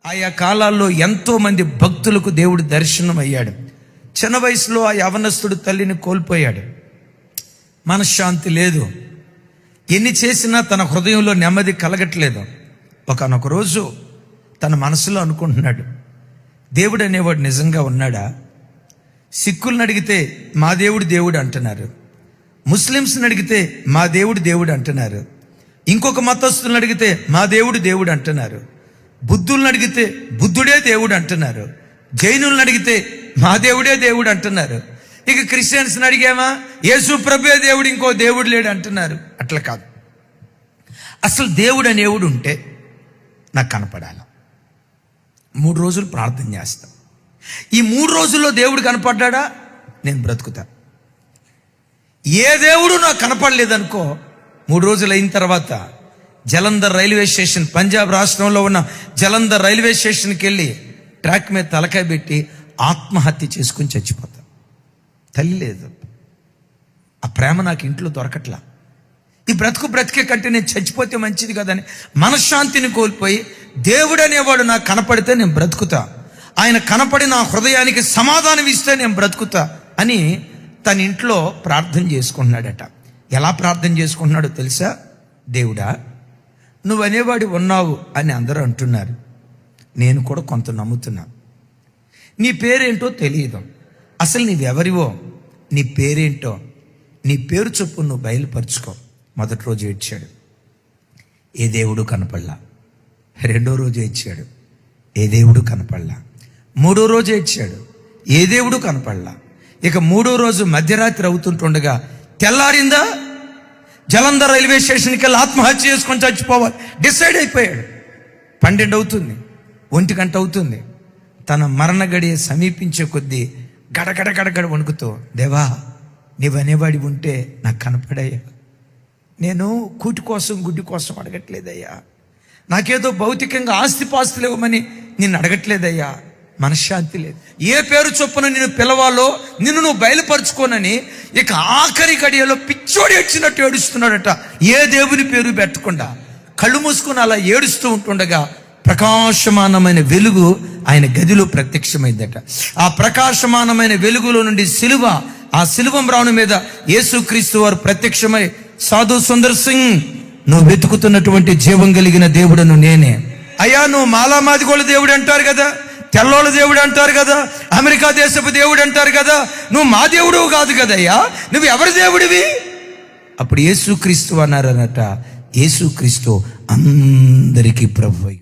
ఆయా కాలాల్లో ఎంతో మంది భక్తులకు దేవుడు దర్శనం అయ్యాడు. చిన్న వయసులో ఆ యవనస్తుడు తల్లిని కోల్పోయాడు. మనశ్శాంతి లేదు, ఎన్ని చేసినా తన హృదయంలో నెమ్మది కలగట్లేదు. ఒకనొక రోజు తన మనసులో అనుకుంటున్నాడు, దేవుడు అనేవాడు నిజంగా ఉన్నాడా? సిక్కులను అడిగితే మా దేవుడు దేవుడు అంటున్నారు, ముస్లిమ్స్ని అడిగితే మా దేవుడు దేవుడు అంటున్నారు, ఇంకొక మతస్థులను అడిగితే మా దేవుడు దేవుడు అంటున్నారు, బుద్ధులను అడిగితే బుద్ధుడే దేవుడు అంటున్నారు, జైనులను అడిగితే మా దేవుడే దేవుడు అంటున్నారు, ఇక క్రిస్టియన్స్ని అడిగామా యేసు ప్రభువే దేవుడు, ఇంకో దేవుడు లేడు అంటున్నారు. అట్లా కాదు, అసలు దేవుడు అనేవుడు ఉంటే నాకు కనపడాలి. 3 రోజులు ప్రార్థన చేస్తా. ఈ 3 రోజుల్లో దేవుడు కనపడ్డా నేను బ్రతుకుతా. ఏ దేవుడు నాకు కనపడలేదనుకో, 3 రోజులు అయిన తర్వాత జలంధర్ రైల్వే స్టేషన్, పంజాబ్ రాష్ట్రంలో ఉన్న జలంధర్ రైల్వే స్టేషన్కి వెళ్ళి ట్రాక్ మీద తలకాయ పెట్టి ఆత్మహత్య చేసుకుని చచ్చిపోతా. తల్లి లేదు, ఆ ప్రేమ నాకు ఇంట్లో దొరకట్లా. ఈ బ్రతికే కంటే నేను చచ్చిపోతే మంచిది కదని మనశ్శాంతిని కోల్పోయి దేవుడు అనేవాడు నాకు కనపడితే నేను బ్రతుకుతా, ఆయన కనపడి నా హృదయానికి సమాధానం ఇస్తే నేను బ్రతుకుతా అని తన ఇంట్లో ప్రార్థన చేసుకుంటున్నాడట. ఎలా ప్రార్థన చేసుకుంటున్నాడో తెలుసా? దేవుడా, నువ్వు అనేవాడు ఉన్నావు అని అందరూ అంటున్నారు, నేను కూడా కొంత నమ్ముతున్నా. నీ పేరేంటో తెలియదు, అసలు నీవెవరివో, నీ పేరేంటో, నీ పేరు చొప్పు నువ్వు బయలుపరుచుకో. మొదటి రోజు ఏడ్చాడు, ఏ దేవుడు కనపడలా. 2వ రోజు ఏడ్చాడు, ఏ దేవుడు కనపడలా. 3వ రోజు ఏడ్చాడు, ఏ దేవుడు కనపడలా. ఇక 3వ రోజు మధ్యరాత్రి అవుతుంటుండగా తెల్లారిందా, జలంధర్ రైల్వే స్టేషన్కి వెళ్ళి ఆత్మహత్య చేసుకొని చచ్చిపోవాలి డిసైడ్ అయిపోయాడు. 12 అవుతుంది, 1 గంట అవుతుంది. తన మరణ గడియ సమీపించే కొద్దీ గడగడ వణుకుతూ, దేవా నీవనేవాడి ఉంటే నాకు కనపడయ్యా. నేను కూటి కోసం గుడ్డి కోసం అడగట్లేదయ్యా, నాకేదో భౌతికంగా ఆస్తిపాస్తులు ఇవ్వమని నిన్ను అడగట్లేదయ్యా. మనశ్శాంతి లేదు, ఏ పేరు చొప్పున నిన్ను పిలవాలో నిన్ను నువ్వు బయలుపరుచుకోనని ఇక ఆఖరి గడియలో పిచ్చోడి ఏడ్చినట్టు ఏడుస్తున్నాడట. ఏ దేవుని పేరు పెట్టకుండా కళ్ళు మూసుకుని అలా ఏడుస్తూ ఉంటుండగా ప్రకాశమానమైన వెలుగు ఆయన గదిలో ప్రత్యక్షమైందట. ఆ ప్రకాశమానమైన వెలుగులో నుండి సిలువ, ఆ సిలువ మ్రాను మీద యేసుక్రీస్తు వారు ప్రత్యక్షమై, సాధు సుందర్ సింగ్, నువ్వు వెతుకుతున్నటువంటి జీవం కలిగిన దేవుడను నేనే. అయ్యా, నువ్వు మాలామాదిగోళ్ళ దేవుడు అంటారు కదా, తెల్లోళ్ళ దేవుడు అంటారు కదా, అమెరికా దేశపు దేవుడు అంటారు కదా, నువ్వు మా దేవుడు కాదు కదయ్యా, నువ్వు ఎవరి దేవుడివి? అప్పుడు యేసుక్రీస్తు అన్నారనట. యేసుక్రీస్తు అందరికీ ప్రభువు.